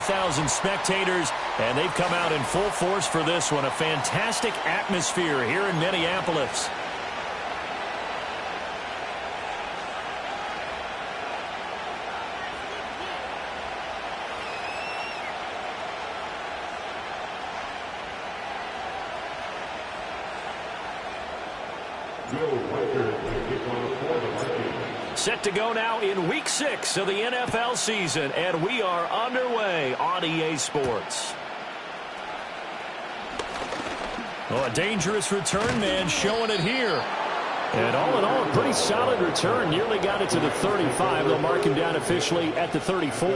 1,000 spectators, and they've come out in full force for this one. A fantastic atmosphere here in Minneapolis. Set to go now in Week 6 of the NFL season, and we are underway on EA Sports. Oh, a dangerous return man showing it here. And all in all, a pretty solid return. Nearly got it to the 35. They'll mark him down officially at the 34.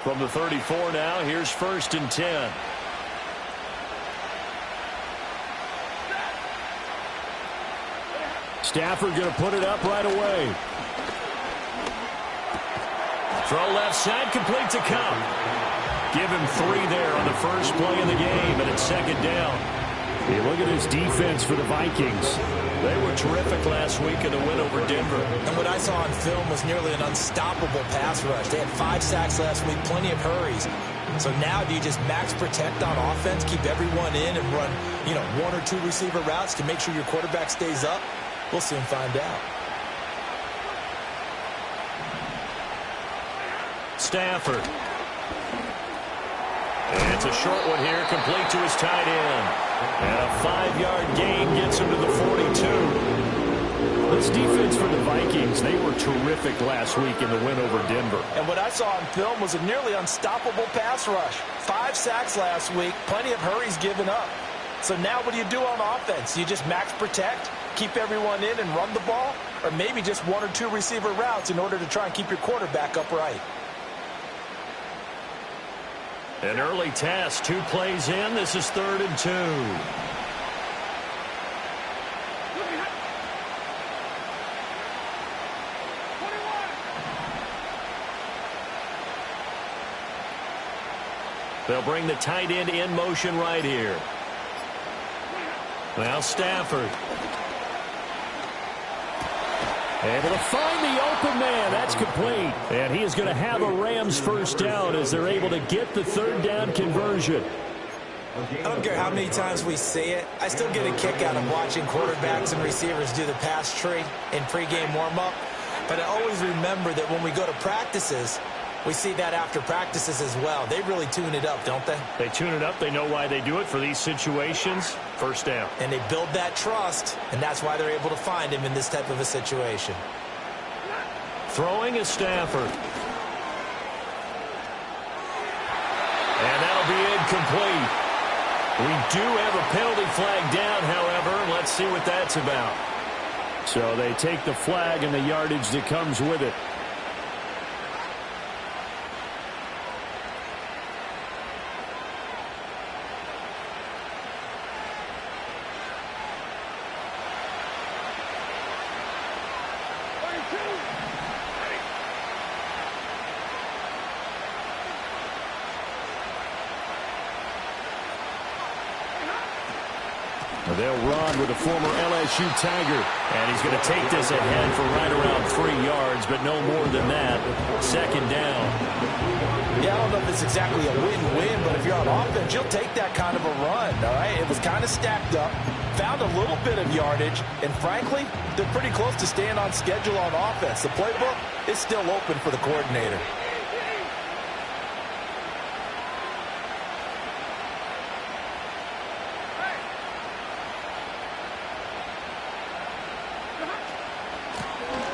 From the 34 now, here's 1st and 10. Stafford going to put it up right away. Throw left side, complete to Cup. Give him 3 there on the first play of the game, and it's 2nd down. Hey, look at his defense for the Vikings. They were terrific last week in the win over Denver. And what I saw on film was nearly an unstoppable pass rush. They had 5 sacks last week, plenty of hurries. So now do you just max protect on offense, keep everyone in, and run, 1 or 2 receiver routes to make sure your quarterback stays up? We'll soon find out. Stafford. And it's a short one here, complete to his tight end. And a 5-yard gain gets him to the 42. This defense for the Vikings, they were terrific last week in the win over Denver. And what I saw on film was a nearly unstoppable pass rush. 5 sacks last week, plenty of hurries given up. So now what do you do on offense? You just max protect, keep everyone in and run the ball? Or maybe just 1 or 2 receiver routes in order to try and keep your quarterback upright? An early test, 2 plays in. This is 3rd and 2. They'll bring the tight end in motion right here. Now Stafford. Able to find the open man. That's complete. And he is going to have a Rams first down as they're able to get the 3rd down conversion. I don't care how many times we see it. I still get a kick out of watching quarterbacks and receivers do the pass tree in pregame warm-up. But I always remember that when we go to practices, we see that after practices as well. They really tune it up, don't they? They tune it up. They know why they do it for these situations. First down. And they build that trust, and that's why they're able to find him in this type of a situation. Throwing is Stafford. And that'll be incomplete. We do have a penalty flag down, however. Let's see what that's about. So they take the flag and the yardage that comes with it. They'll run with the former LSU Tiger. And he's going to take this ahead for right around 3 yards, but no more than that. 2nd down. Yeah, I don't know if it's exactly a win-win, but if you're on offense, you'll take that kind of a run, all right? It was kind of stacked up, found a little bit of yardage, and frankly, they're pretty close to staying on schedule on offense. The playbook is still open for the coordinator.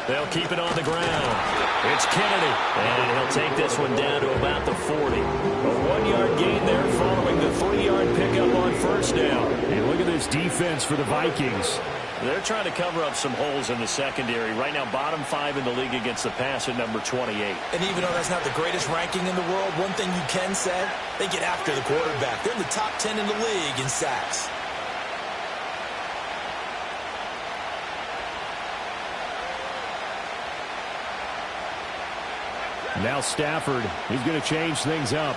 They'll keep it on the ground. It's Kennedy, and he'll take this one down to about the 40. A 1-yard gain there following the 3-yard pickup on first down. Hey, look at this defense for the Vikings. They're trying to cover up some holes in the secondary. Right now, bottom 5 in the league against the pass at number 28. And even though that's not the greatest ranking in the world, one thing you can say, they get after the quarterback. They're in the top 10 in the league in sacks. Now Stafford, he's going to change things up.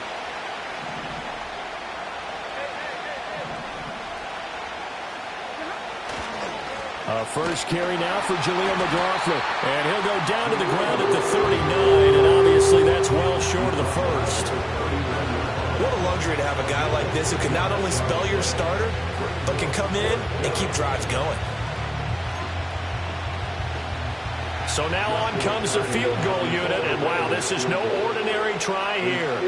First carry now for Jaleel McLaughlin. And he'll go down to the ground at the 39, and obviously that's well short of the first. What a luxury to have a guy like this who can not only spell your starter, but can come in and keep drives going. So now on comes the field goal unit, and wow, this is no ordinary try here.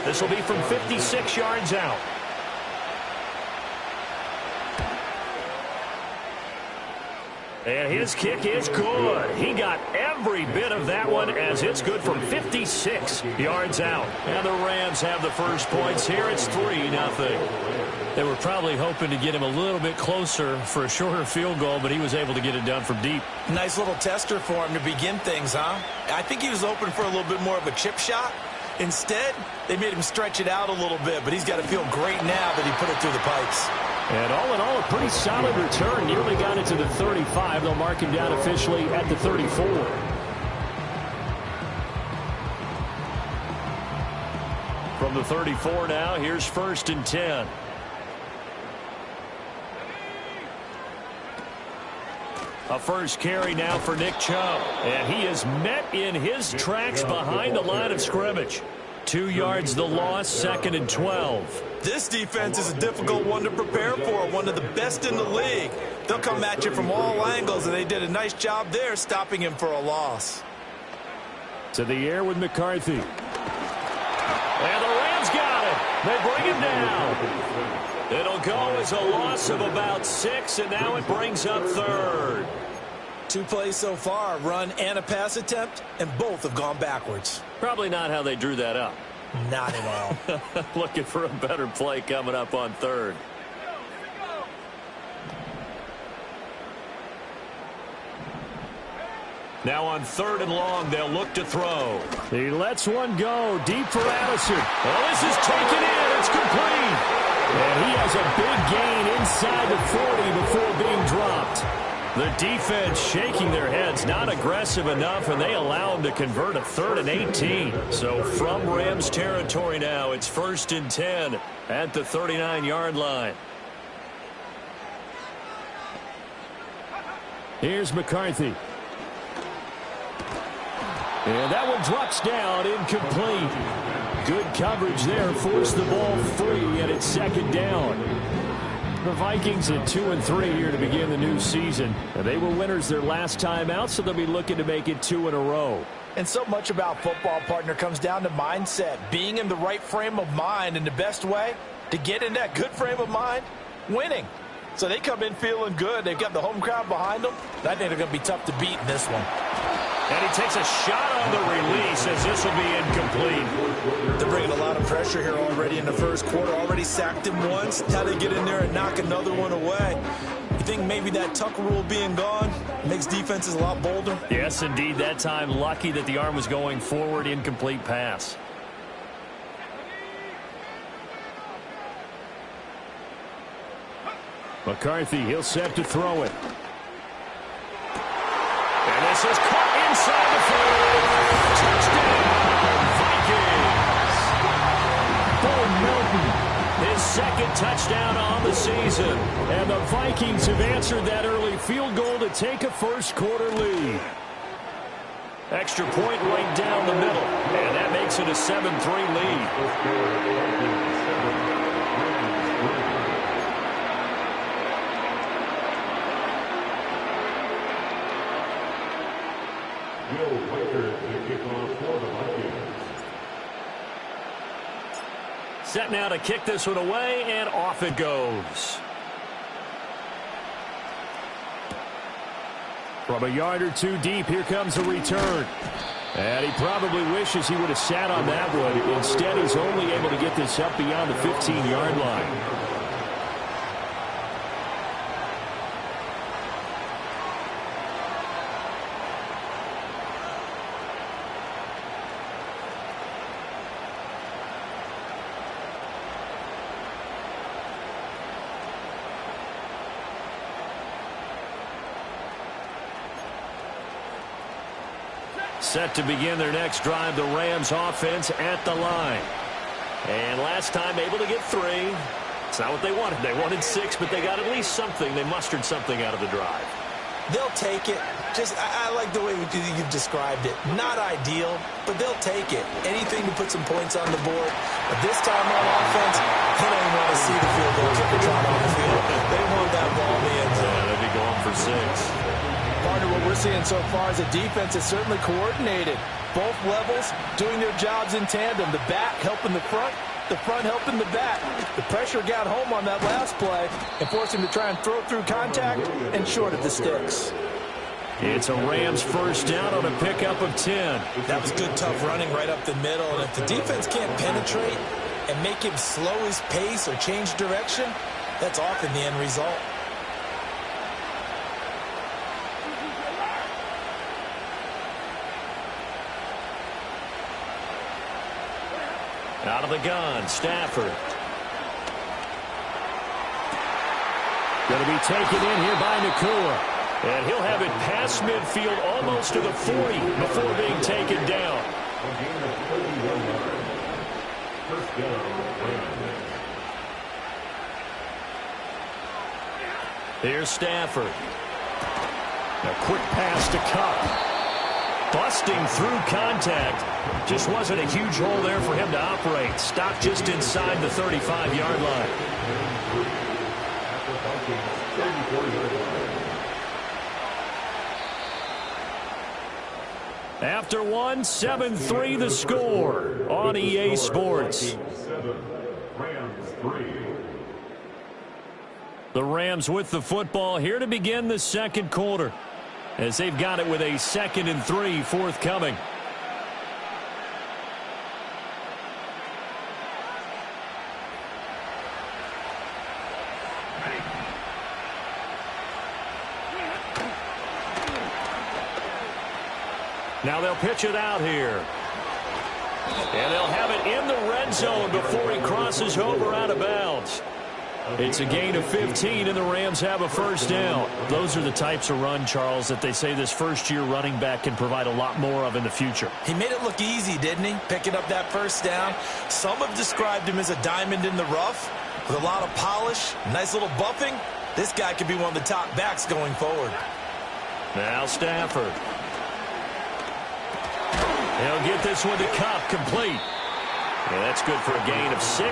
This will be from 56 yards out. And his kick is good. He got every bit of that one as it's good from 56 yards out. And the Rams have the first points here. It's 3-0. They were probably hoping to get him a little bit closer for a shorter field goal, but he was able to get it done from deep. Nice little tester for him to begin things, huh? I think he was hoping for a little bit more of a chip shot. Instead, they made him stretch it out a little bit, but he's got to feel great now that he put it through the pipes. And all in all, a pretty solid return. Nearly got it to the 35. They'll mark him down officially at the 34. From the 34 now, here's 1st and 10. A first carry now for Nick Chubb. And he is met in his tracks behind the line of scrimmage. 2 yards the loss, 2nd and 12. This defense is a difficult one to prepare for, one of the best in the league. They'll come at you from all angles, and they did a nice job there stopping him for a loss. To the air with McCarthy. And the Rams got it. They bring him down. It'll go as a loss of about 6, and now it brings up 3rd. 2 plays so far, a run and a pass attempt, and both have gone backwards. Probably not how they drew that up. Not at all. Looking for a better play coming up on 3rd. Now on 3rd and long, they'll look to throw. He lets one go deep for Addison. Oh, this is taken in. It's complete. And he has a big gain inside the 40 before being dropped. The defense shaking their heads, not aggressive enough, and they allow him to convert a 3rd and 18. So from Rams territory now, it's 1st and 10 at the 39-yard line. Here's McCarthy. And that one drops down, incomplete. Good coverage there, forced the ball free, and it's 2nd down. The Vikings at 2-3 here to begin the new season. And they were winners their last time out, so they'll be looking to make it 2 in a row. And so much about football, partner, comes down to mindset. Being in the right frame of mind, and the best way to get in that good frame of mind, winning. So they come in feeling good. They've got the home crowd behind them. I think they're going to be tough to beat in this one. And he takes a shot on the release as this will be incomplete. They're bringing a lot of pressure here already in the first quarter. Already sacked him once. How they get in there and knock another one away. You think maybe that tuck rule being gone makes defenses a lot bolder? Yes, indeed. That time lucky that the arm was going forward. Incomplete pass. McCarthy, he'll set to throw it. And this is caught inside the 40. Touchdown, Vikings. Bo Melton, his 2nd touchdown on the season. And the Vikings have answered that early field goal to take a first quarter lead. Extra point right down the middle. And that makes it a 7-3 lead. Set now to kick this one away, and off it goes. From a yard or 2 deep, here comes the return. And he probably wishes he would have sat on that one. Instead, he's only able to get this up beyond the 15-yard line. Set to begin their next drive, the Rams offense at the line. And last time able to get 3. It's not what they wanted. They wanted 6, but they got at least something. They mustered something out of the drive. They'll take it. I like the way you've described it. Not ideal, but they'll take it. Anything to put some points on the board. But this time on offense, they don't even want to see the field goal kicker trot on the field. They want that ball in the end zone. Yeah, they'd be going for 6. Partner, what we're seeing so far is a defense is certainly coordinated. Both levels doing their jobs in tandem. The back helping the front helping the back. The pressure got home on that last play and forced him to try and throw through contact and short of the sticks. It's a Rams first down on a pickup of 10. That was good, tough running right up the middle. And if the defense can't penetrate and make him slow his pace or change direction, that's often the end result. Out of the gun, Stafford. Going to be taken in here by Nakua. And he'll have it past midfield almost to the 40 before being taken down. Here's Stafford. A quick pass to Cup. Busting through contact. Just wasn't a huge hole there for him to operate. Stopped just inside the 35-yard line. After 1, 7-3 the score on EA Sports. The Rams with the football here to begin the second quarter, as they've got it with a 2nd and 3 forthcoming. Now they'll pitch it out here. And they'll have it in the red zone before he crosses over out of bounds. It's a gain of 15, and the Rams have a first down. Those are the types of run, Charles, that they say this first-year running back can provide a lot more of in the future. He made it look easy, didn't he? Picking up that first down. Some have described him as a diamond in the rough with a lot of polish, nice little buffing. This guy could be one of the top backs going forward. Now Stafford. He'll get this one to Cup, complete. Yeah, that's good for a gain of 6,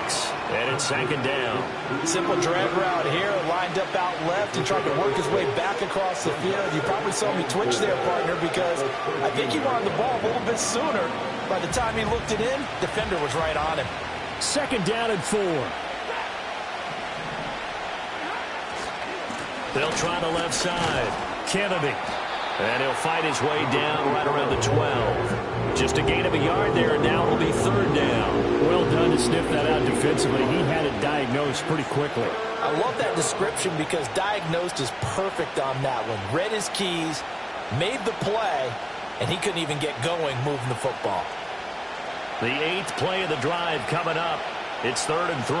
and it's 2nd down. Simple drag route here, lined up out left. He tried to work his way back across the field. You probably saw me twitch there, partner, because I think he wanted the ball a little bit sooner. By the time he looked it in, defender was right on him. 2nd down and 4. They'll try the left side. Kennedy. And he'll fight his way down right around the 12. Just a gain of a yard there, and now it'll be 3rd down. Well done to sniff that out defensively. He had it diagnosed pretty quickly. I love that description because diagnosed is perfect on that one. Read his keys, made the play, and he couldn't even get going moving the football. The 8th play of the drive coming up. It's 3rd and 3.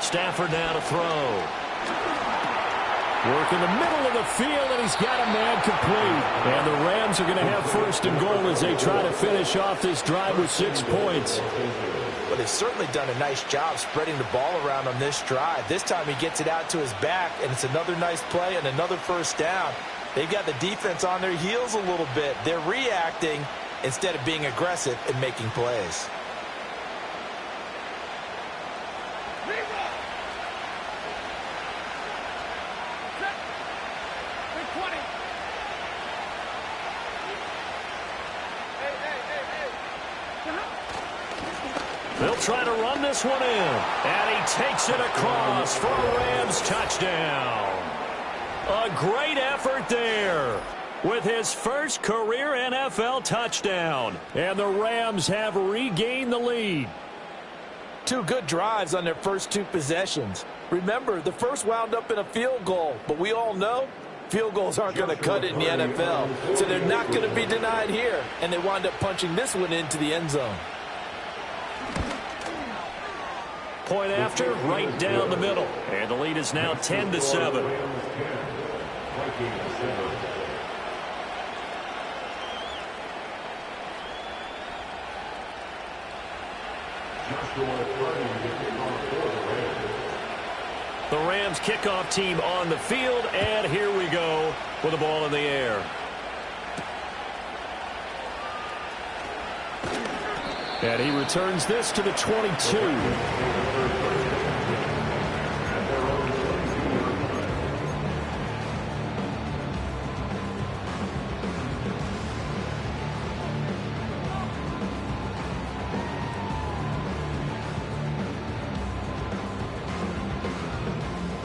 Stafford now to throw. Work in the middle of the field, and he's got a man complete. And the Rams are going to have 1st and goal as they try to finish off this drive with 6 points. But they've certainly done a nice job spreading the ball around on this drive. This time he gets it out to his back, and it's another nice play and another first down. They've got the defense on their heels a little bit. They're reacting instead of being aggressive and making plays. They'll try to run this one in. And he takes it across for a Rams touchdown. A great effort there with his first career NFL touchdown. And the Rams have regained the lead. 2 good drives on their first 2 possessions. Remember, the first wound up in a field goal, but we all know field goals aren't going to cut it in the NFL. So they're not going to be denied here, and they wind up punching this one into the end zone. Point after, right down the middle. And the lead is now 10-7. The Rams kickoff team on the field, and here we go with the ball in the air. And he returns this to the 22.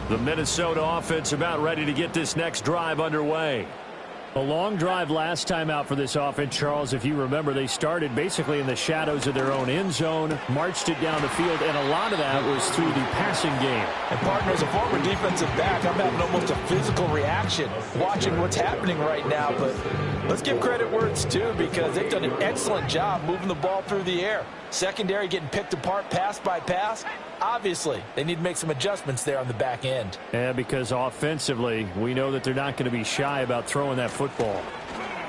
The Minnesota offense about ready to get this next drive underway. A long drive last time out for this offense, Charles. If you remember, they started basically in the shadows of their own end zone, marched it down the field, and a lot of that was through the passing game. And, partner, as a former defensive back, I'm having almost a physical reaction watching what's happening right now. But let's give credit where it's due, because they've done an excellent job moving the ball through the air. Secondary getting picked apart pass by pass. Obviously, they need to make some adjustments there on the back end. Yeah, because offensively, we know that they're not going to be shy about throwing that football.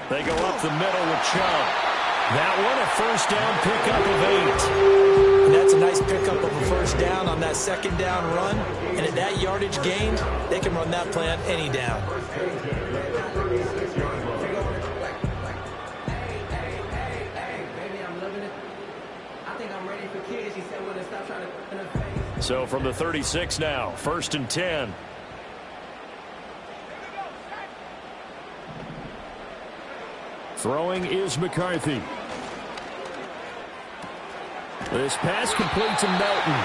They go up the middle with Chubb. That one, a first down pickup of 8. And that's a nice pickup of a first down on that second down run. And at that yardage gained, they can run that play on any down. So from the 36 now, 1st and 10. Throwing is McCarthy. This pass complete to Melton.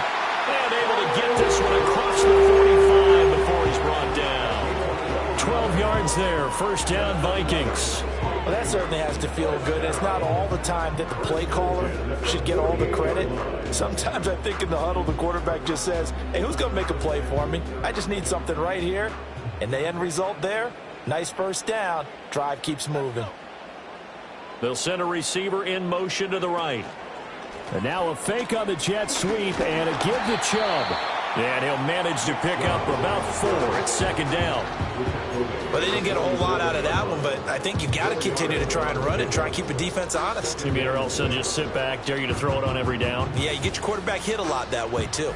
And able to get this one across the 45 before he's brought down. 12 yards there, first down Vikings. Well, that certainly has to feel good. It's not all the time that the play caller should get all the credit. Sometimes I think in the huddle, the quarterback just says, hey, who's going to make a play for me? I just need something right here. And the end result there, nice first down. Drive keeps moving. They'll send a receiver in motion to the right. And now a fake on the jet sweep and a give to Chubb. And he'll manage to pick up about 4 at second down. Well, they didn't get a whole lot out of that one, but I think you've got to continue to try and run it, try and keep the defense honest. You mean, or else they'll just sit back, dare you to throw it on every down? Yeah, you get your quarterback hit a lot that way, too.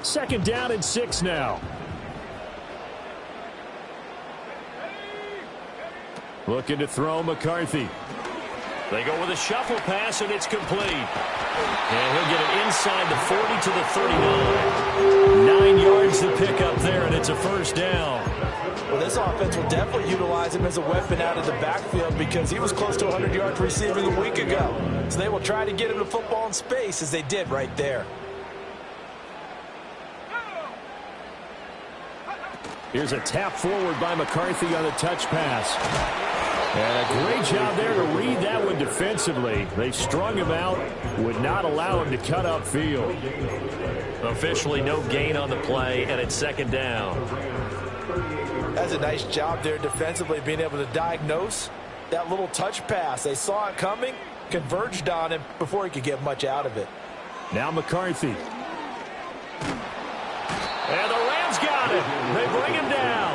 Second down and 6 now. Looking to throw McCarthy. They go with a shuffle pass, and it's complete. And he'll get it inside the 40 to the 39. 9 yards to pick up there, and it's a first down. Well, this offense will definitely utilize him as a weapon out of the backfield, because he was close to 100 yards receiving a week ago. So they will try to get him the football in space, as they did right there. Here's a tap forward by McCarthy on the touch pass. And a great job there to read that one defensively. They strung him out, would not allow him to cut upfield. Officially no gain on the play, and it's second down. That's a nice job there defensively, being able to diagnose that little touch pass. They saw it coming, converged on him before he could get much out of it. Now McCarthy. And the Rams got it. They bring him down.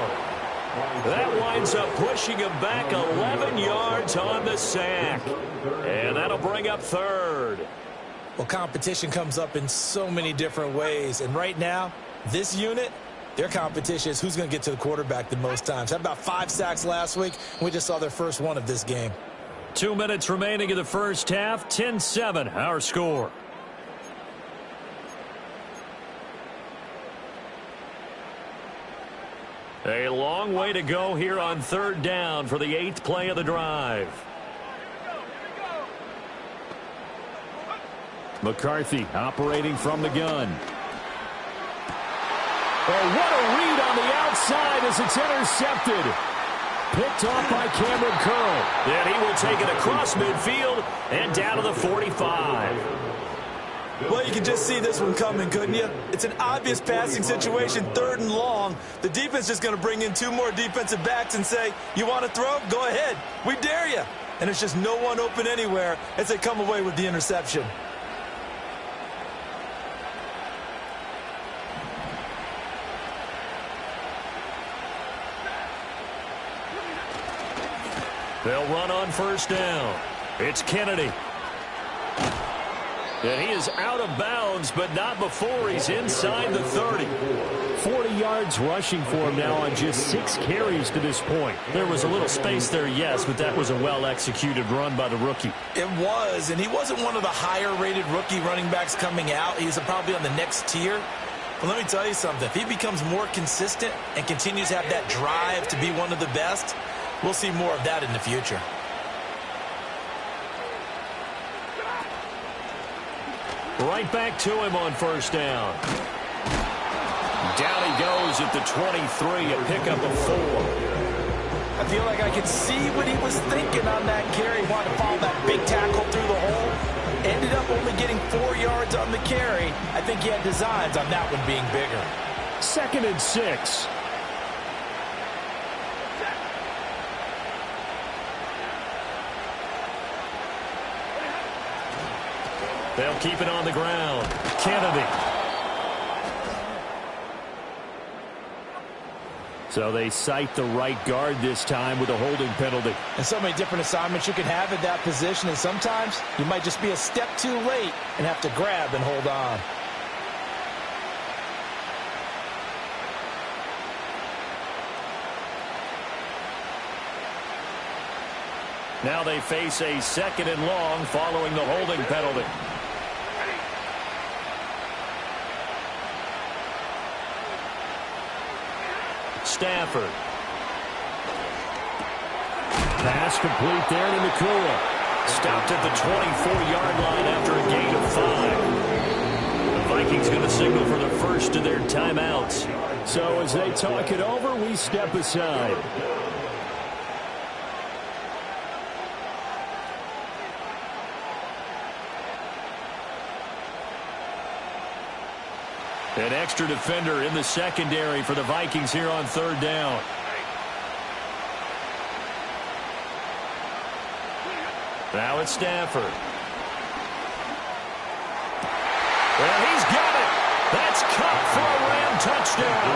That winds up pushing him back 11 yards on the sack. And that'll bring up third. Well, competition comes up in so many different ways. And right now, this unit, their competition is who's going to get to the quarterback the most times. Had about 5 sacks last week. We just saw their first one of this game. 2 minutes remaining in the first half. 10-7, our score. A long way to go here on third down for the 8th play of the drive. McCarthy operating from the gun. Oh, what a read on the outside as it's intercepted. Picked off by Cameron Curl. And he will take it across midfield and down to the 45. Well, you can just see this one coming, couldn't you? It's an obvious passing situation, 3rd and long. The defense is going to bring in 2 more defensive backs and say, you want to throw? Go ahead. We dare you. And it's just no one open anywhere as they come away with the interception. They'll run on first down. It's Kennedy. And he is out of bounds, but not before he's inside the 30. 40 yards rushing for him now on just 6 carries to this point. There was a little space there, yes, but that was a well-executed run by the rookie. It was, and he wasn't one of the higher-rated rookie running backs coming out. He's probably on the next tier. But let me tell you something. If he becomes more consistent and continues to have that drive to be one of the best, we'll see more of that in the future. Right back to him on first down. Down he goes at the 23, a pickup of 4. I feel like I could see what he was thinking on that carry. He wanted to follow that big tackle through the hole. Ended up only getting 4 yards on the carry. I think he had designs on that one being bigger. 2nd and 6. They'll keep it on the ground. Kennedy. So they cite the right guard this time with a holding penalty. And so many different assignments you can have at that position, and sometimes you might just be a step too late and have to grab and hold on. Now they face a 2nd and long following the holding penalty. Stafford. Pass complete there to Nakua. Stopped at the 24-yard line after a gain of 5. The Vikings going to signal for the first of their timeouts. So as they talk it over, we step aside. An extra defender in the secondary for the Vikings here on 3rd down. Now it's Stafford. Well, he's got it. That's caught for a Ram touchdown.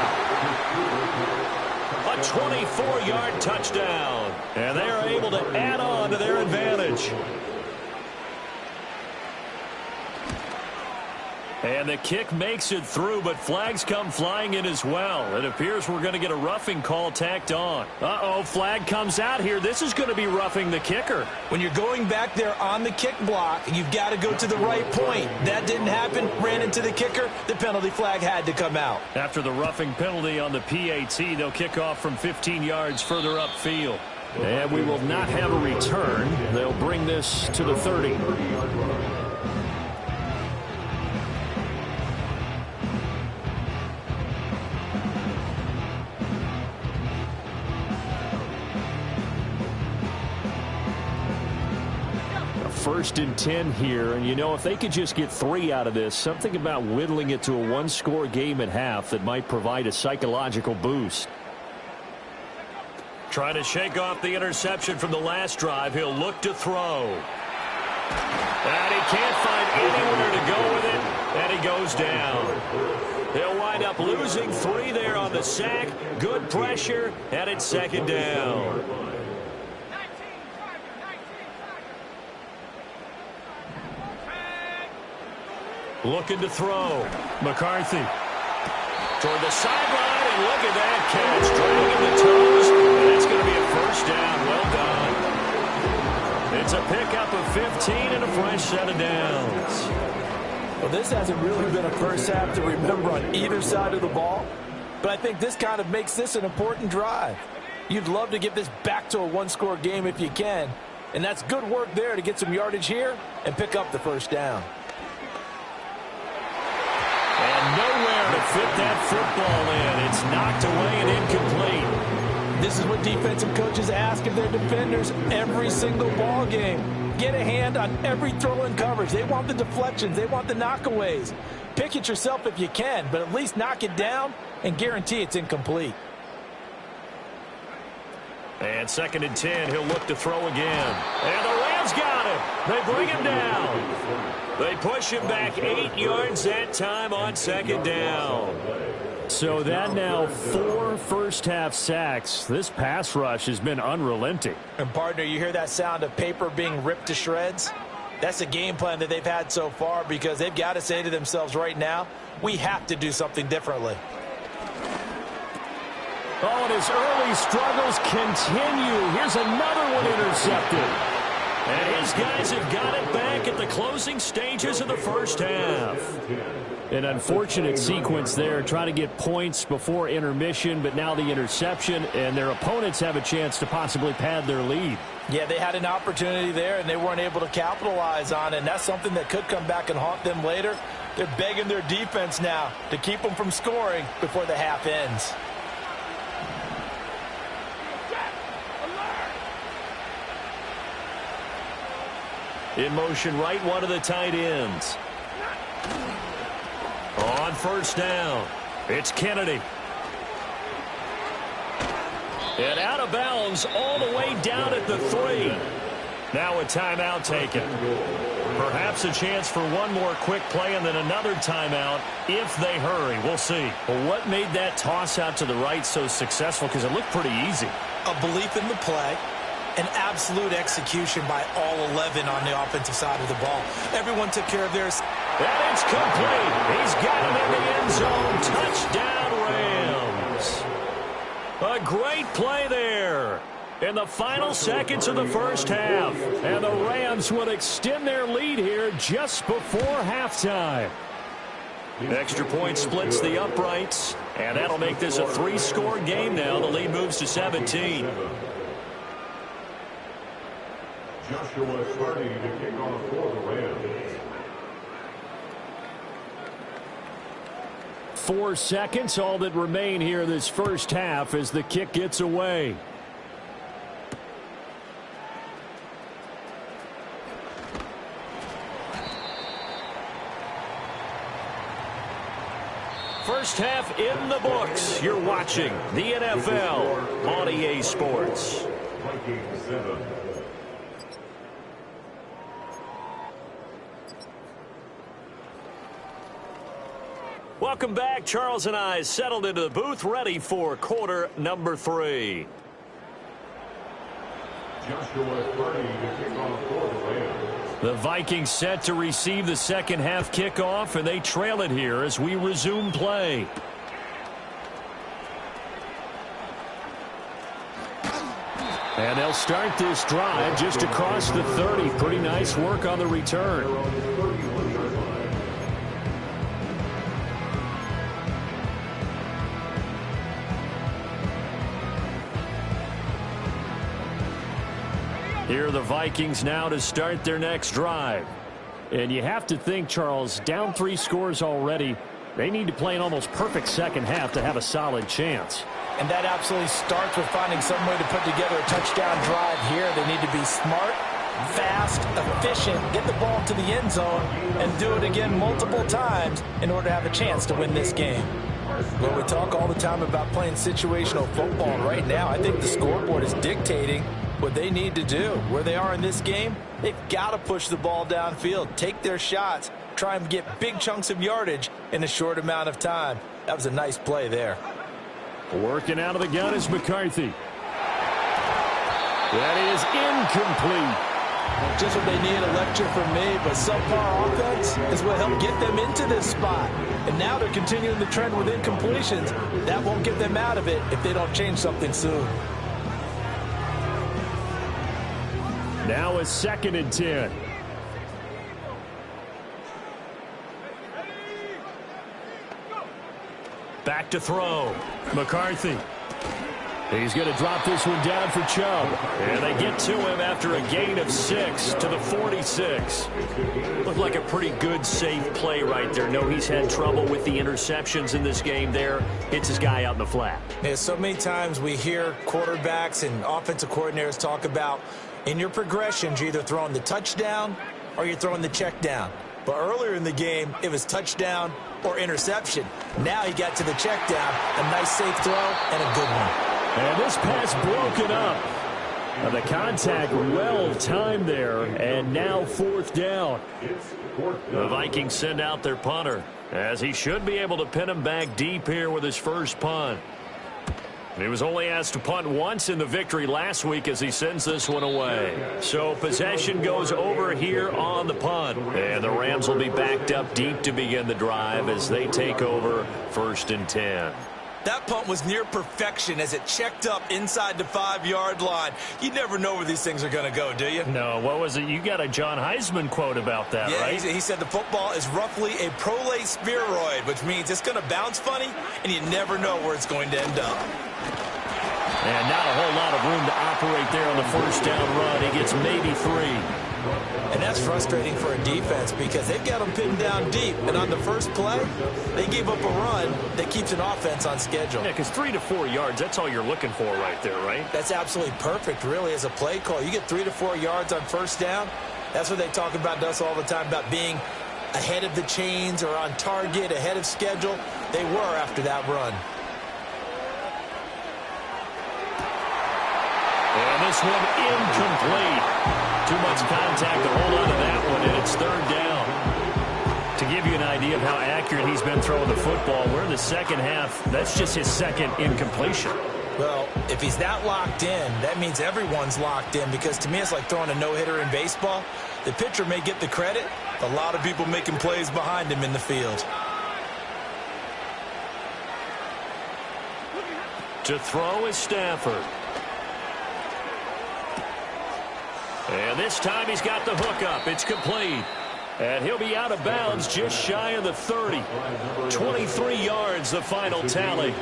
A 24-yard touchdown. And they are able to add on to their advantage. And the kick makes it through, but flags come flying in as well. It appears we're going to get a roughing call tacked on. Uh-oh, flag comes out here. This is going to be roughing the kicker. When you're going back there on the kick block, you've got to go to the right point. That didn't happen. Ran into the kicker. The penalty flag had to come out. After the roughing penalty on the PAT, they'll kick off from 15 yards further upfield. And we will not have a return. They'll bring this to the 30. First and 10 here, and you know, if they could just get 3 out of this, something about whittling it to a 1-score game at half that might provide a psychological boost. Trying to shake off the interception from the last drive. He'll look to throw. And he can't find anywhere to go with it, and he goes down. He'll wind up losing 3 there on the sack. Good pressure, and it's 2nd down. Looking to throw. McCarthy. Toward the sideline, and look at that catch. Dragging the toes, and that's going to be a first down. Well done. It's a pickup of 15 and a fresh set of downs. Well, this hasn't really been a first half to remember on either side of the ball, but I think this kind of makes this an important drive. You'd love to get this back to a 1-score game if you can, and that's good work there to get some yardage here and pick up the first down. And nowhere to fit that football in. It's knocked away and incomplete. This is what defensive coaches ask of their defenders every single ball game. Get a hand on every throw in coverage. They want the deflections. They want the knockaways. Pick it yourself if you can, but at least knock it down and guarantee it's incomplete. And 2nd and 10, he'll look to throw again. And the Rams got him. They bring him down. They push him back 8 yards that time on 2nd down. So that now 4 first-half sacks. This pass rush has been unrelenting. And, partner, you hear that sound of paper being ripped to shreds? That's the game plan that they've had so far because they've got to say to themselves right now, we have to do something differently. Oh, and his early struggles continue. Here's another one intercepted. And his guys have got it back at the closing stages of the first half. An unfortunate sequence there, trying to get points before intermission, but now the interception, and their opponents have a chance to possibly pad their lead. Yeah, they had an opportunity there, and they weren't able to capitalize on it, and that's something that could come back and haunt them later. They're begging their defense now to keep them from scoring before the half ends. In motion right, one of the tight ends. On first down, it's Kennedy. And out of bounds all the way down at the 3. Now a timeout taken. Perhaps a chance for one more quick play and then another timeout if they hurry. We'll see. Well, what made that toss out to the right so successful? Because it looked pretty easy. A belief in the play. An absolute execution by all 11 on the offensive side of the ball. Everyone took care of theirs. And it's complete. He's got it in the end zone. Touchdown, Rams. A great play there in the final seconds of the first half. And the Rams will extend their lead here just before halftime. Extra point splits the uprights. And that'll make this a 3-score game now. The lead moves to 17. Joshua starting to kick off for the Rams. 4 seconds, all that remain here this first half as the kick gets away. First half in the books. You're watching the NFL on EA Sports. Vikings 7. Welcome back. Charles and I settled into the booth, ready for quarter number 3. Joshua starting to kick off for the Rams. The Vikings set to receive the second half kickoff, and they trail it here as we resume play. And they'll start this drive just across the 30. Pretty nice work on the return. Here are the Vikings now to start their next drive. And you have to think, Charles, down 3 scores already. They need to play an almost perfect second half to have a solid chance. And that absolutely starts with finding some way to put together a touchdown drive here. They need to be smart, fast, efficient, get the ball to the end zone, and do it again multiple times in order to have a chance to win this game. Well, we talk all the time about playing situational football. Right now, I think the scoreboard is dictating what they need to do. Where they are in this game, they've got to push the ball downfield, take their shots, try and get big chunks of yardage in a short amount of time. That was a nice play there. Working out of the gun is McCarthy. That is incomplete. Just what they need, a lecture from me, but subpar offense is what helped get them into this spot. And now they're continuing the trend with incompletions. That won't get them out of it if they don't change something soon. Now a 2nd and 10. Back to throw. McCarthy. He's going to drop this one down for Chubb. And they get to him after a gain of 6 to the 46. Looked like a pretty good, safe play right there. No, he's had trouble with the interceptions in this game there. Hits his guy out in the flat. Yeah, so many times we hear quarterbacks and offensive coordinators talk about in your progressions, you're either throwing the touchdown or you're throwing the check down. But earlier in the game, it was touchdown or interception. Now he got to the check down, a nice safe throw, and a good one. And this pass broken up. And the contact well timed there, and now 4th down. The Vikings send out their punter. as he should be able to pin him back deep here with his first punt. He was only asked to punt once in the victory last week as he sends this one away. So possession goes over here on the punt. And the Rams will be backed up deep to begin the drive as they take over 1st and 10. That punt was near perfection as it checked up inside the 5-yard line. You never know where these things are going to go, do you? No, what was it? You got a John Heisman quote about that, right? Yeah, he said the football is roughly a prolate spheroid, which means it's going to bounce funny, and you never know where it's going to end up. And not a whole lot of room to operate there on the first down run. He gets maybe 3. And that's frustrating for a defense because they've got them pinned down deep. And on the first play, they gave up a run that keeps an offense on schedule. Yeah, because 3 to 4 yards, that's all you're looking for right there, right? That's absolutely perfect, really, as a play call. You get 3 to 4 yards on first down. That's what they talk about to us all the time, about being ahead of the chains or on target, ahead of schedule. They were after that run. And this one incomplete. Too much contact to hold on to that one, and it's 3rd down. To give you an idea of how accurate he's been throwing the football, we're in the second half. That's just his 2nd incompletion. Well, if he's that locked in, that means everyone's locked in, because to me it's like throwing a no-hitter in baseball. The pitcher may get the credit, a lot of people making plays behind him in the field. To throw is Stafford. And this time he's got the hook up. It's complete. And he'll be out of bounds just shy of the 30. 23 yards, the final tally.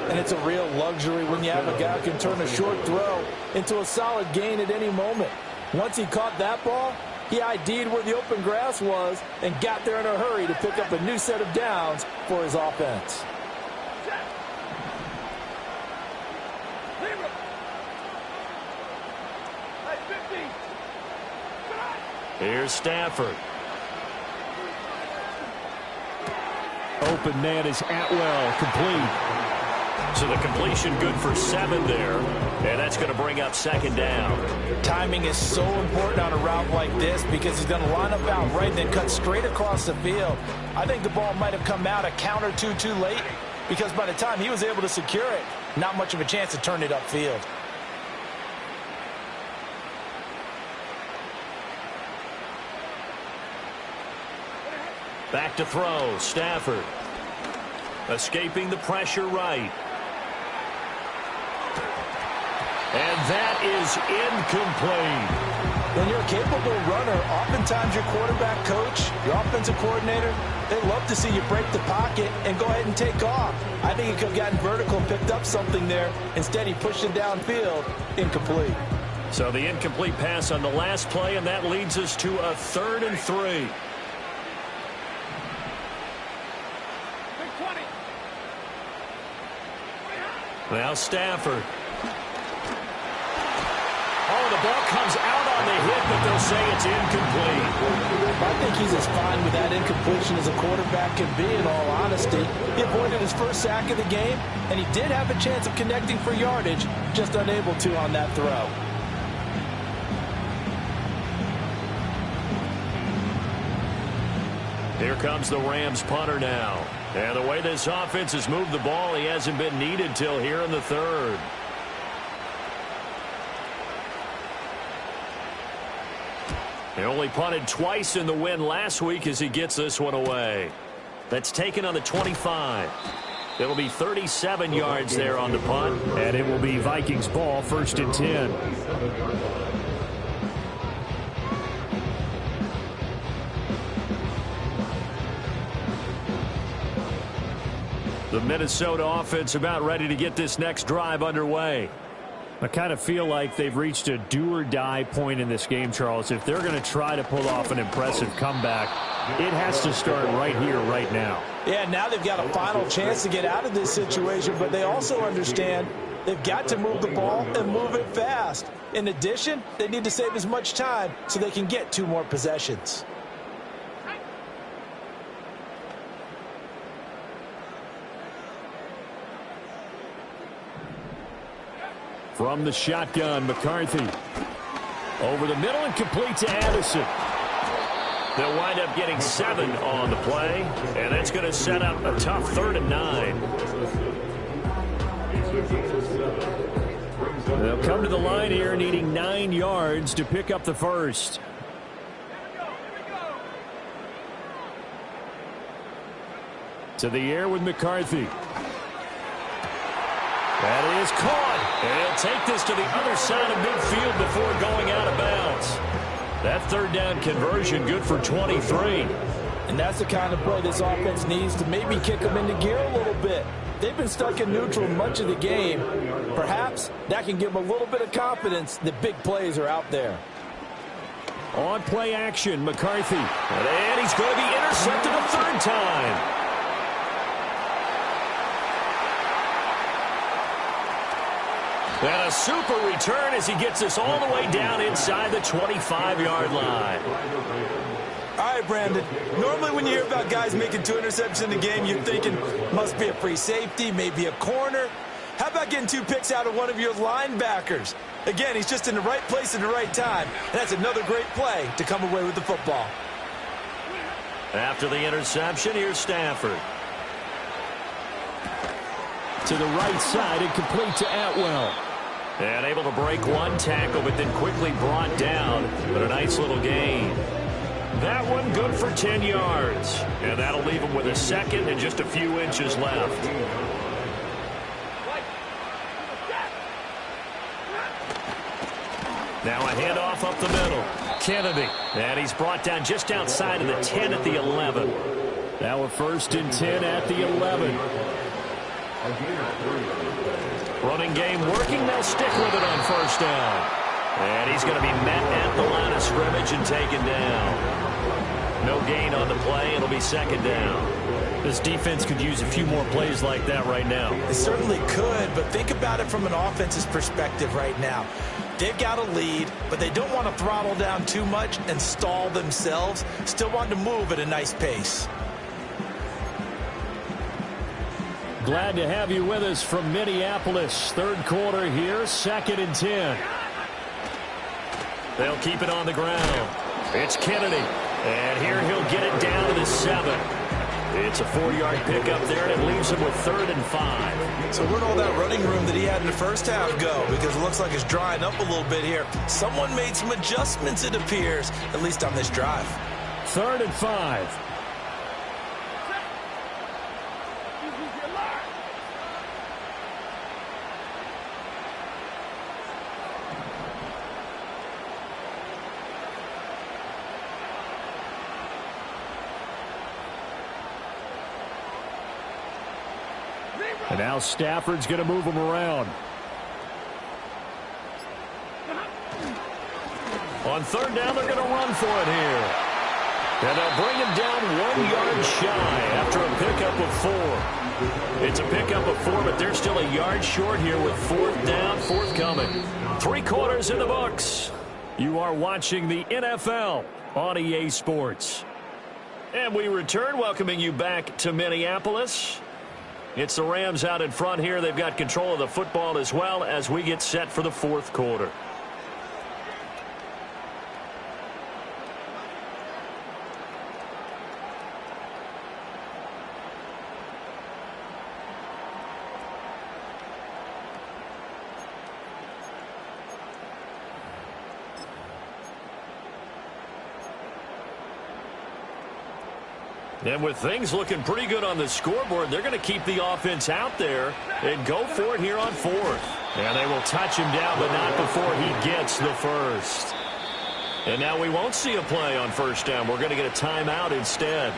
And it's a real luxury when you have a guy who can turn a short throw into a solid gain at any moment. Once he caught that ball, he ID'd where the open grass was and got there in a hurry to pick up a new set of downs for his offense. Here's Stafford. Open man is Atwell, complete. So the completion good for 7 there. And that's going to bring up 2nd down. Timing is so important on a route like this because he's going to line up out right and then cut straight across the field. I think the ball might have come out a count or two too late because by the time he was able to secure it, not much of a chance to turn it upfield. Back to throw, Stafford. Escaping the pressure right. And that is incomplete. When you're a capable runner, oftentimes your quarterback coach, your offensive coordinator, they love to see you break the pocket and go ahead and take off. I think he could have gotten vertical, picked up something there. Instead, he pushed it downfield, incomplete. So the incomplete pass on the last play, and that leads us to a 3rd and 3. Now Stafford. Oh, the ball comes out on the hit, but they'll say it's incomplete. I think he's as fine with that incompletion as a quarterback can be, in all honesty. He avoided his first sack of the game, and he did have a chance of connecting for yardage, just unable to on that throw. Here comes the Rams punter now. And the way this offense has moved the ball, he hasn't been needed till here in the 3rd. He only punted twice in the win last week as he gets this one away. That's taken on the 25. It'll be 37 yards there on the punt. And it will be Vikings ball, 1st and 10. The Minnesota offense about ready to get this next drive underway. I kind of feel like they've reached a do-or-die point in this game, Charles. If they're going to try to pull off an impressive comeback, it has to start right here, right now. Yeah, now they've got a final chance to get out of this situation, but they also understand they've got to move the ball and move it fast. In addition, they need to save as much time so they can get 2 more possessions. From the shotgun, McCarthy. Over the middle and complete to Addison. They'll wind up getting 7 on the play, and that's going to set up a tough 3rd and 9. They'll come to the line here needing 9 yards to pick up the first. To the air with McCarthy. That is caught. And he'll take this to the other side of midfield before going out of bounds. That 3rd down conversion good for 23. And that's the kind of play this offense needs to maybe kick them into gear a little bit. They've been stuck in neutral much of the game. Perhaps that can give them a little bit of confidence that big plays are out there. On play action, McCarthy. And he's going to be intercepted a 3rd time. And a super return as he gets us all the way down inside the 25-yard line. All right, Brandon. Normally when you hear about guys making 2 interceptions in the game, you're thinking must be a free safety, maybe a corner. How about getting 2 picks out of one of your linebackers? Again, he's just in the right place at the right time. And that's another great play to come away with the football. After the interception, here's Stafford. To the right side and complete to Atwell. And able to break 1 tackle, but then quickly brought down. But a nice little gain. That one good for 10 yards. And that'll leave him with a 2nd and just a few inches left. Now a handoff up the middle. Kennedy. And he's brought down just outside of the 10 at the 11. Now a 1st and 10 at the 11. Running game working. They'll stick with it on 1st down. And he's going to be met at the line of scrimmage and taken down. No gain on the play. It'll be 2nd down. This defense could use a few more plays like that right now. They certainly could, but think about it from an offense's perspective right now. They've got a lead, but they don't want to throttle down too much and stall themselves. Still want to move at a nice pace. Glad to have you with us from Minneapolis. 3rd quarter here, 2nd and 10. They'll keep it on the ground. It's Kennedy. And here he'll get it down to the 7. It's a 4-yard pickup there, and it leaves him with 3rd and 5. So where'd all that running room that he had in the first half go? Because it looks like it's drying up a little bit here. Someone made some adjustments, it appears, at least on this drive. 3rd and 5. And now Stafford's going to move him around. On 3rd down, they're going to run for it here. And they'll bring him down 1 yard shy after a pickup of 4. It's a pickup of 4, but they're still a yard short here with 4th down, forthcoming. 3 quarters in the books. You are watching the NFL on EA Sports. And we return, welcoming you back to Minneapolis. It's the Rams out in front here. They've got control of the football as well as we get set for the 4th quarter. And with things looking pretty good on the scoreboard, they're going to keep the offense out there and go for it here on 4th. And they will touch him down, but not before he gets the first. And now we won't see a play on 1st down. We're going to get a timeout instead.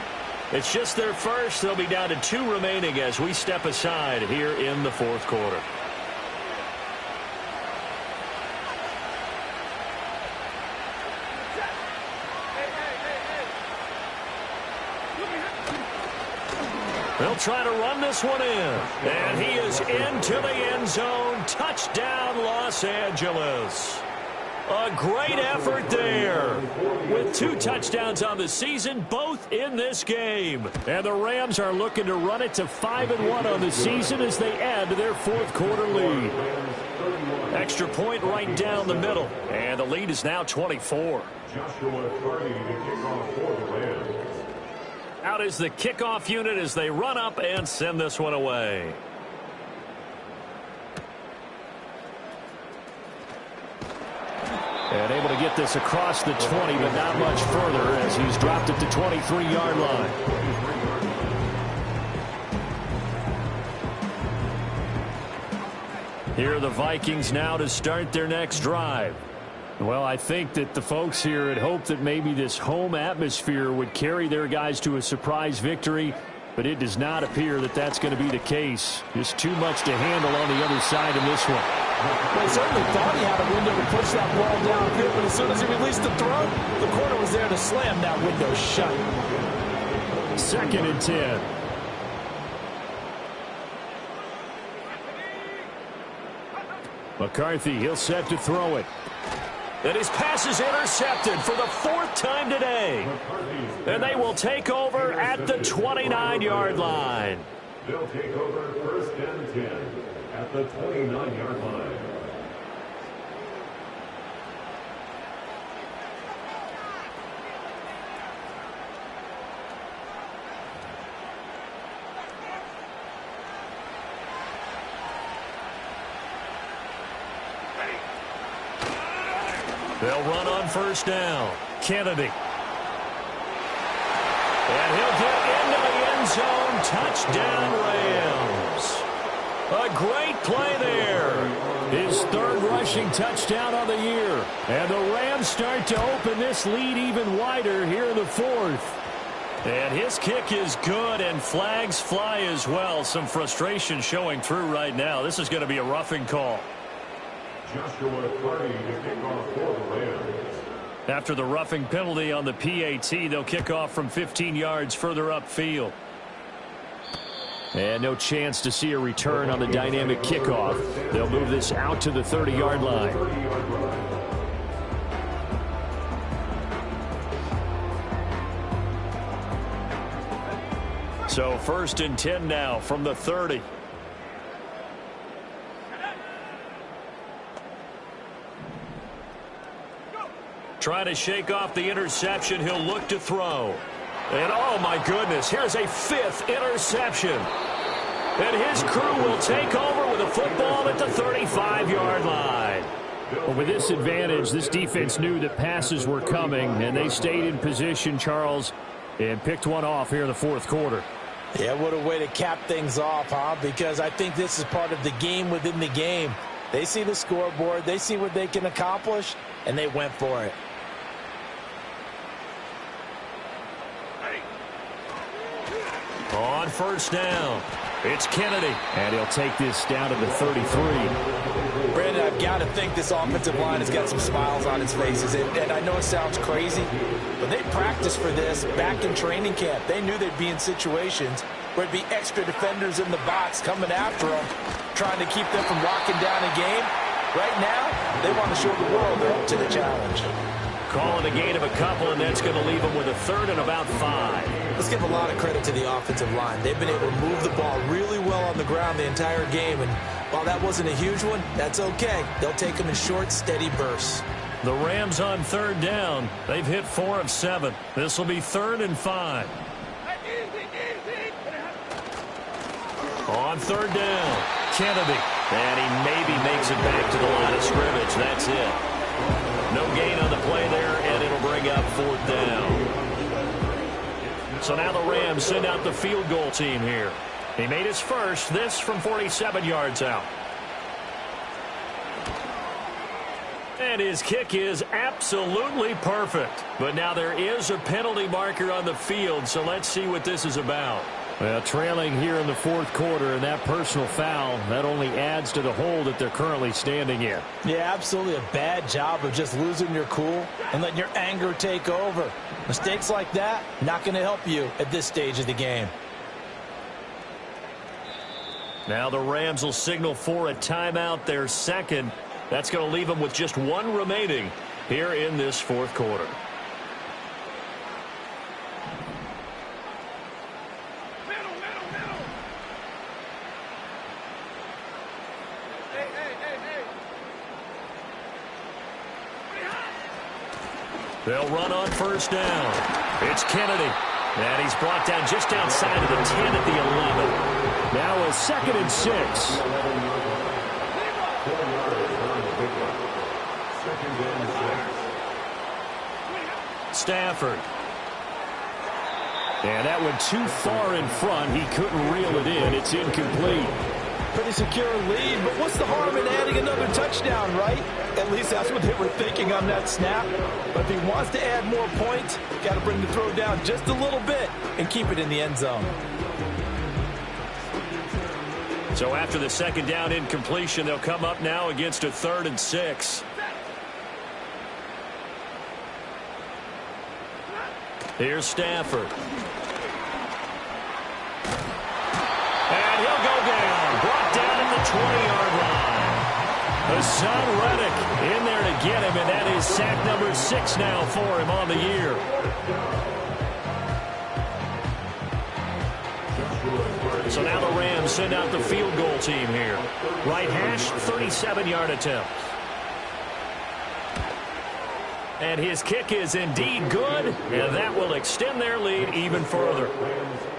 It's just their first. They'll be down to 2 remaining as we step aside here in the 4th quarter. They'll try to run this one in. And he is into the end zone. Touchdown, Los Angeles. A great effort there. With 2 touchdowns on the season, both in this game. And the Rams are looking to run it to 5-1 on the season as they add to their 4th quarter lead. extra point right down the middle. And the lead is now 24. Joshua Carty to kick off for the Rams. Out is the kickoff unit as they run up and send this one away. And able to get this across the 20, but not much further as he's dropped at the 23-yard line. Here are the Vikings now to start their next drive. Well, I think that the folks here had hoped that maybe this home atmosphere would carry their guys to a surprise victory, but it does not appear that that's going to be the case. Just too much to handle on the other side in this one. Well, he certainly thought he had a window to push that ball downfield, but as soon as he released the throw, the corner was there to slam that window shut. 2nd and 10. McCarthy, he'll set to throw it. And his pass is intercepted for the 4th time today. And they will take over at the 29-yard line. They'll take over 1st and 10 at the 29-yard line. They'll run on 1st down. Kennedy. And he'll get into the end zone. Touchdown, Rams. A great play there. His 3rd rushing touchdown on the year. And the Rams start to open this lead even wider here in the 4th. And his kick is good, and flags fly as well. Some frustration showing through right now. This is going to be a roughing call. Joshua Carty to kick off for the Rams. After the roughing penalty on the PAT, they'll kick off from 15 yards further upfield. And no chance to see a return on the dynamic kickoff. They'll move this out to the 30-yard line. So 1st and 10 now from the 30. Trying to shake off the interception. He'll look to throw. And oh my goodness, here's a 5th interception. And his crew will take over with a football at the 35-yard line. Well, with this advantage, this defense knew that passes were coming, and they stayed in position, Charles, and picked one off here in the 4th quarter. Yeah, what a way to cap things off, huh? Because I think this is part of the game within the game. They see the scoreboard, they see what they can accomplish, and they went for it. On 1st down, it's Kennedy. And he'll take this down to the 33. Brandon, I've got to think this offensive line has got some smiles on its faces. And I know it sounds crazy, but they practiced for this back in training camp. They knew they'd be in situations where there'd be extra defenders in the box coming after them, trying to keep them from locking down a game. Right now, they want to show the world they're up to the challenge. Calling a gain of a couple, and that's going to leave them with a 3rd and about 5. Let's give a lot of credit to the offensive line. They've been able to move the ball really well on the ground the entire game, and while that wasn't a huge one, that's okay. They'll take them in short, steady bursts. The Rams on 3rd down. They've hit 4 of 7. This will be 3rd and 5. On 3rd down, Kennedy. And he maybe makes it back to the line of scrimmage. That's it. No gain on the play there, and it'll bring up 4th down. So now the Rams send out the field goal team here. He made his first, this from 47 yards out. And his kick is absolutely perfect. But now there is a penalty marker on the field, so let's see what this is about. Well, trailing here in the 4th quarter, and that personal foul, that only adds to the hole that they're currently standing in. Yeah, absolutely a bad job of just losing your cool and letting your anger take over. Mistakes like that, not going to help you at this stage of the game. Now the Rams will signal for a timeout, their 2nd. That's going to leave them with just 1 remaining here in this 4th quarter. They'll run on first down. It's Kennedy. And he's brought down just outside of the 10 at the 11. Now a 2nd and 6. Stafford. And that went too far in front. He couldn't reel it in. It's incomplete. Pretty secure lead, but what's the harm in adding another touchdown, right? At least that's what they were thinking on that snap. But if he wants to add more points, got to bring the throw down just a little bit and keep it in the end zone. So after the 2nd down incompletion, they'll come up now against a 3rd and 6. Here's Stafford. And he'll go down. Brought down at the 20-yard line. Hassan Reddick in there to get him, and that is sack number 6 now for him on the year. So now the Rams send out the field goal team here. Right hash, 37-yard attempt. And his kick is indeed good, and that will extend their lead even further.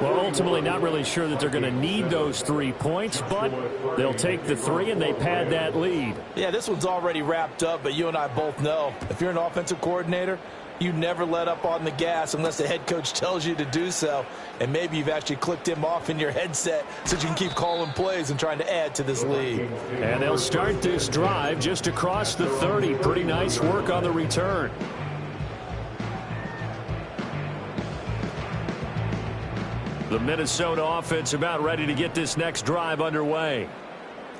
Well, ultimately not really sure that they're going to need those 3 points, but they'll take the 3 and they pad that lead. Yeah, this one's already wrapped up, but you and I both know if you're an offensive coordinator, you never let up on the gas unless the head coach tells you to do so. And maybe you've actually clicked him off in your headset so you can keep calling plays and trying to add to this lead. And they'll start this drive just across the 30. Pretty nice work on the return. The Minnesota offense about ready to get this next drive underway.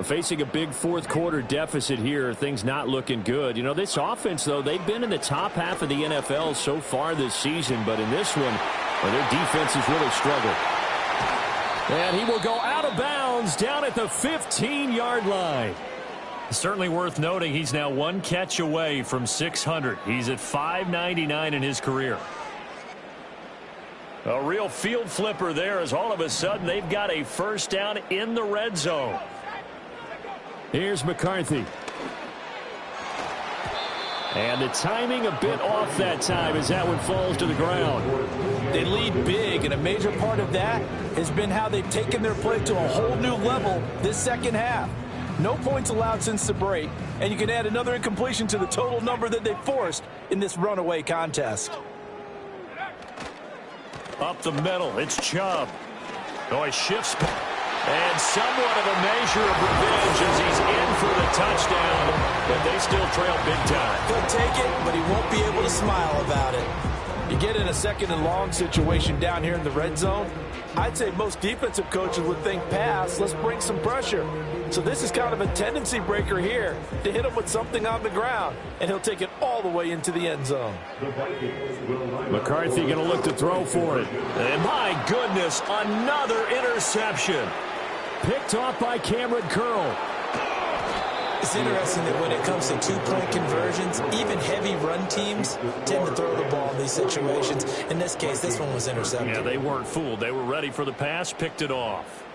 Facing a big 4th quarter deficit here, things not looking good. You know, this offense, though, they've been in the top half of the NFL so far this season, but in this one, well, their defense has really struggled. And he will go out of bounds down at the 15-yard line. Certainly worth noting he's now 1 catch away from 600. He's at 599 in his career. A real field flipper there as all of a sudden they've got a 1st down in the red zone. Here's McCarthy. And the timing a bit off that time as that one falls to the ground. They lead big, and a major part of that has been how they've taken their play to a whole new level this 2nd half. No points allowed since the break, and you can add another incompletion to the total number that they forced in this runaway contest. Up the middle, it's Chubb. Oh, he shifts. And somewhat of a measure of revenge as he's in for the touchdown. But they still trail big time. He'll take it, but he won't be able to smile about it. You get in a 2nd and long situation down here in the red zone, I'd say most defensive coaches would think pass, let's bring some pressure. So this is kind of a tendency breaker here to hit him with something on the ground, and he'll take it all the way into the end zone. McCarthy going to look to throw for it. And my goodness, another interception. Picked off by Cameron Curl. It's interesting that when it comes to 2-point conversions, even heavy run teams tend to throw the ball in these situations. In this case, this one was intercepted. Yeah, they weren't fooled. They were ready for the pass, picked it off.